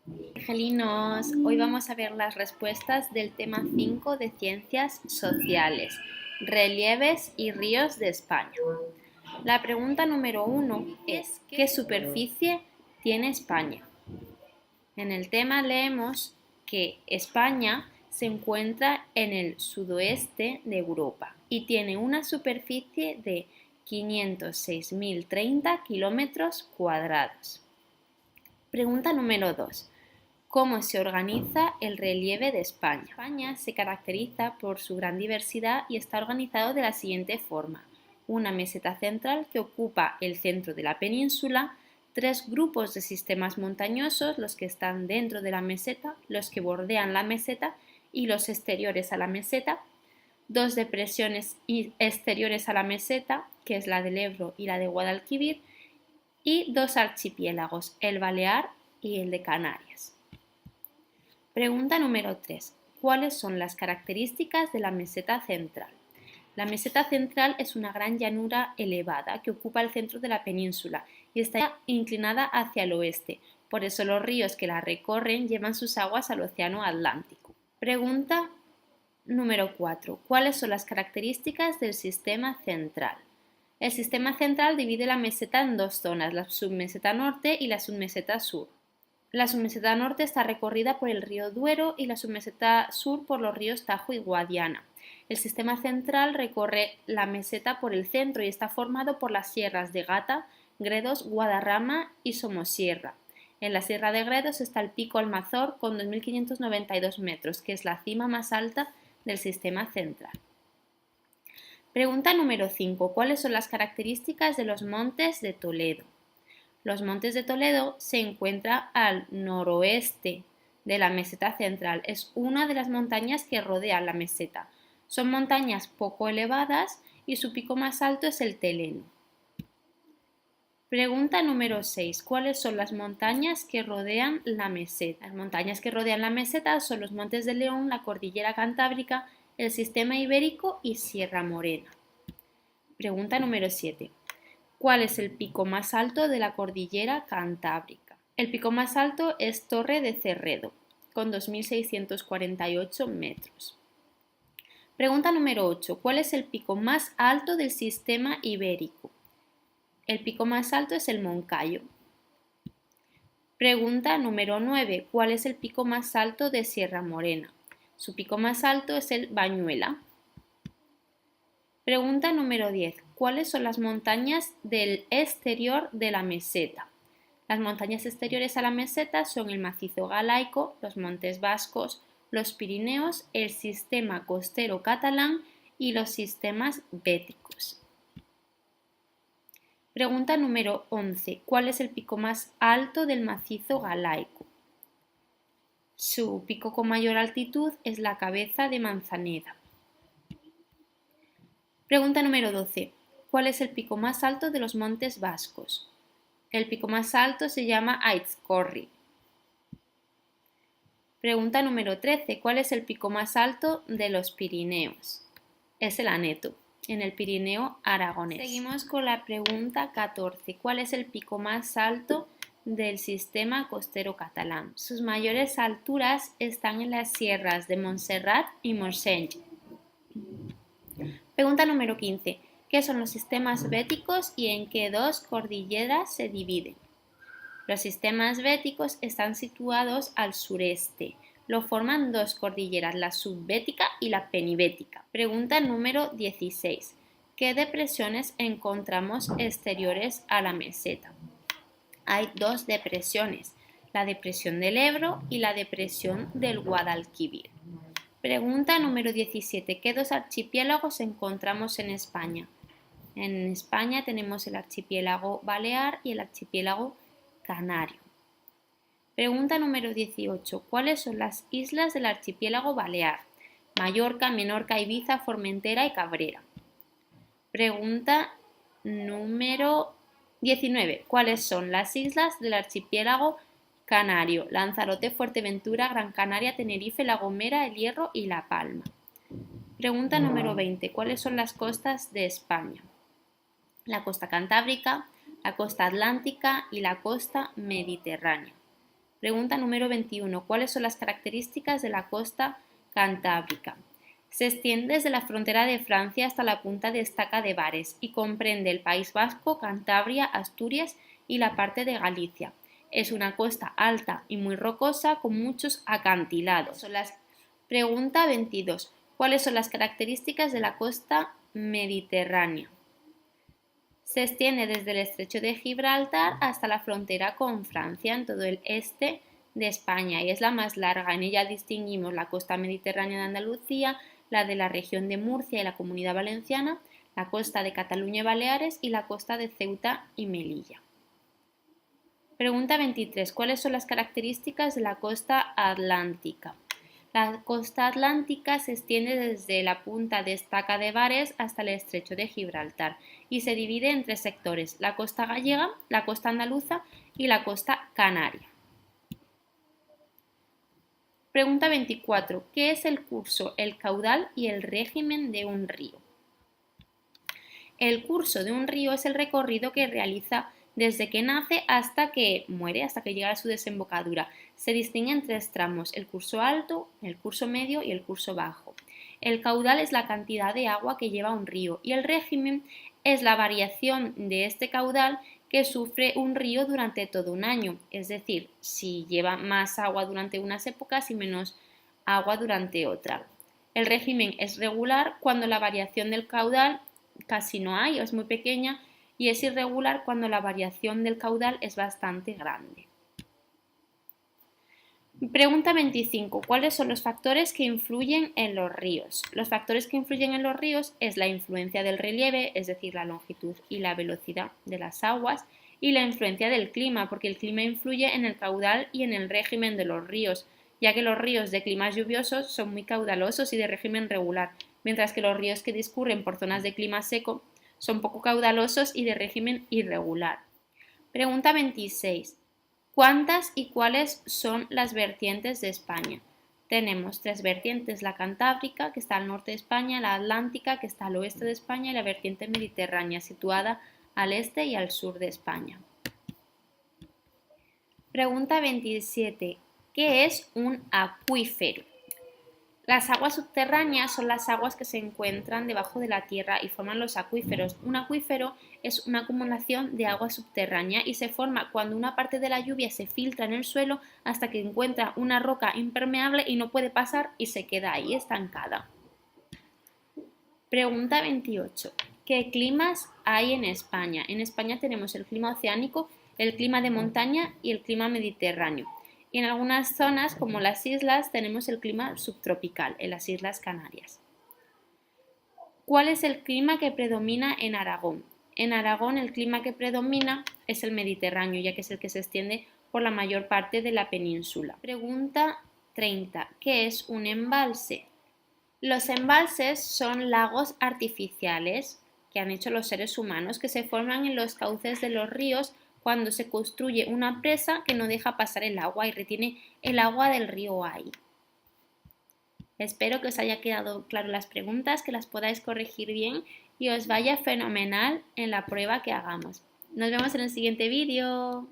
Angelinos, hoy vamos a ver las respuestas del tema 5 de Ciencias Sociales, relieves y ríos de España. La pregunta número 1 es, ¿qué superficie tiene España? En el tema leemos que España se encuentra en el sudoeste de Europa y tiene una superficie de 506.030 kilómetros cuadrados. Pregunta número 2. ¿Cómo se organiza el relieve de España? España se caracteriza por su gran diversidad y está organizado de la siguiente forma. Una meseta central que ocupa el centro de la península, tres grupos de sistemas montañosos, los que están dentro de la meseta, los que bordean la meseta y los exteriores a la meseta, dos depresiones exteriores a la meseta, que es la del Ebro y la de Guadalquivir, y dos archipiélagos, el Balear y el de Canarias. Pregunta número 3. ¿Cuáles son las características de la meseta central? La meseta central es una gran llanura elevada que ocupa el centro de la península y está inclinada hacia el oeste. Por eso los ríos que la recorren llevan sus aguas al océano Atlántico. Pregunta número 4. ¿Cuáles son las características del sistema central? El sistema central divide la meseta en dos zonas, la submeseta norte y la submeseta sur. La submeseta norte está recorrida por el río Duero y la submeseta sur por los ríos Tajo y Guadiana. El sistema central recorre la meseta por el centro y está formado por las sierras de Gata, Gredos, Guadarrama y Somosierra. En la sierra de Gredos está el pico Almazor con 2.592 metros, que es la cima más alta del sistema central. Pregunta número 5. ¿Cuáles son las características de los montes de Toledo? Los Montes de Toledo se encuentra al noroeste de la meseta central. Es una de las montañas que rodean la meseta. Son montañas poco elevadas y su pico más alto es el Teleno. Pregunta número 6. ¿Cuáles son las montañas que rodean la meseta? Las montañas que rodean la meseta son los Montes de León, la Cordillera Cantábrica, el Sistema Ibérico y Sierra Morena. Pregunta número 7. ¿Cuál es el pico más alto de la cordillera Cantábrica? El pico más alto es Torre de Cerredo, con 2.648 metros. Pregunta número 8. ¿Cuál es el pico más alto del sistema ibérico? El pico más alto es el Moncayo. Pregunta número 9. ¿Cuál es el pico más alto de Sierra Morena? Su pico más alto es el Bañuela. Pregunta número 10. ¿Cuáles son las montañas del exterior de la meseta? Las montañas exteriores a la meseta son el macizo galaico, los montes vascos, los Pirineos, el sistema costero catalán y los sistemas béticos. Pregunta número 11. ¿Cuál es el pico más alto del macizo galaico? Su pico con mayor altitud es la Cabeza de Manzaneda. Pregunta número 12. ¿Cuál es el pico más alto de los montes vascos? El pico más alto se llama Aizkorri. Pregunta número 13. ¿Cuál es el pico más alto de los Pirineos? Es el Aneto, en el Pirineo aragonés. Seguimos con la pregunta 14. ¿Cuál es el pico más alto del sistema costero catalán? Sus mayores alturas están en las sierras de Montserrat y Montseny. Pregunta número 15. ¿Qué son los sistemas béticos y en qué dos cordilleras se dividen? Los sistemas béticos están situados al sureste. Lo forman dos cordilleras, la subbética y la penibética. Pregunta número 16. ¿Qué depresiones encontramos exteriores a la meseta? Hay dos depresiones, la depresión del Ebro y la depresión del Guadalquivir. Pregunta número 17. ¿Qué dos archipiélagos encontramos en España? En España tenemos el archipiélago Balear y el archipiélago Canario. Pregunta número 18. ¿Cuáles son las islas del archipiélago Balear? Mallorca, Menorca, Ibiza, Formentera y Cabrera. Pregunta número 19. ¿Cuáles son las islas del archipiélago Canario? Lanzarote, Fuerteventura, Gran Canaria, Tenerife, La Gomera, El Hierro y La Palma. Pregunta número 20. ¿Cuáles son las costas de España? La costa cantábrica, la costa atlántica y la costa mediterránea. Pregunta número 21. ¿Cuáles son las características de la costa cantábrica? Se extiende desde la frontera de Francia hasta la punta de Estaca de Bares y comprende el País Vasco, Cantabria, Asturias y la parte de Galicia. Es una costa alta y muy rocosa con muchos acantilados. Pregunta 22. ¿Cuáles son las características de la costa mediterránea? Se extiende desde el estrecho de Gibraltar hasta la frontera con Francia en todo el este de España y es la más larga. En ella distinguimos la costa mediterránea de Andalucía, la de la región de Murcia y la Comunidad Valenciana, la costa de Cataluña y Baleares y la costa de Ceuta y Melilla. Pregunta 23. ¿Cuáles son las características de la costa atlántica? La costa atlántica se extiende desde la punta de Estaca de Bares hasta el estrecho de Gibraltar y se divide en tres sectores: la costa gallega, la costa andaluza y la costa canaria. Pregunta 24. ¿Qué es el curso, el caudal y el régimen de un río? El curso de un río es el recorrido que realiza desde que nace hasta que muere, hasta que llega a su desembocadura. Se distinguen tres tramos: el curso alto, el curso medio y el curso bajo. El caudal es la cantidad de agua que lleva un río y el régimen es la variación de este caudal que sufre un río durante todo un año, es decir, si lleva más agua durante unas épocas y menos agua durante otra. El régimen es regular cuando la variación del caudal casi no hay o es muy pequeña, y es irregular cuando la variación del caudal es bastante grande. Pregunta 25. ¿Cuáles son los factores que influyen en los ríos? Los factores que influyen en los ríos es la influencia del relieve, es decir, la longitud y la velocidad de las aguas, y la influencia del clima, porque el clima influye en el caudal y en el régimen de los ríos, ya que los ríos de climas lluviosos son muy caudalosos y de régimen regular, mientras que los ríos que discurren por zonas de clima seco son poco caudalosos y de régimen irregular. Pregunta 26. ¿Cuántas y cuáles son las vertientes de España? Tenemos tres vertientes: la cantábrica, que está al norte de España, la atlántica, que está al oeste de España, y la vertiente mediterránea, situada al este y al sur de España. Pregunta 27. ¿Qué es un acuífero? Las aguas subterráneas son las aguas que se encuentran debajo de la tierra y forman los acuíferos. Un acuífero es una acumulación de agua subterránea y se forma cuando una parte de la lluvia se filtra en el suelo hasta que encuentra una roca impermeable y no puede pasar y se queda ahí estancada. Pregunta 28. ¿Qué climas hay en España? En España tenemos el clima oceánico, el clima de montaña y el clima mediterráneo. Y en algunas zonas, como las islas, tenemos el clima subtropical, en las Islas Canarias. ¿Cuál es el clima que predomina en Aragón? En Aragón el clima que predomina es el Mediterráneo, ya que es el que se extiende por la mayor parte de la península. Pregunta 30. ¿Qué es un embalse? Los embalses son lagos artificiales que han hecho los seres humanos que se forman en los cauces de los ríos cuando se construye una presa que no deja pasar el agua y retiene el agua del río ahí. Espero que os haya quedado claro las preguntas, que las podáis corregir bien y os vaya fenomenal en la prueba que hagamos. Nos vemos en el siguiente vídeo.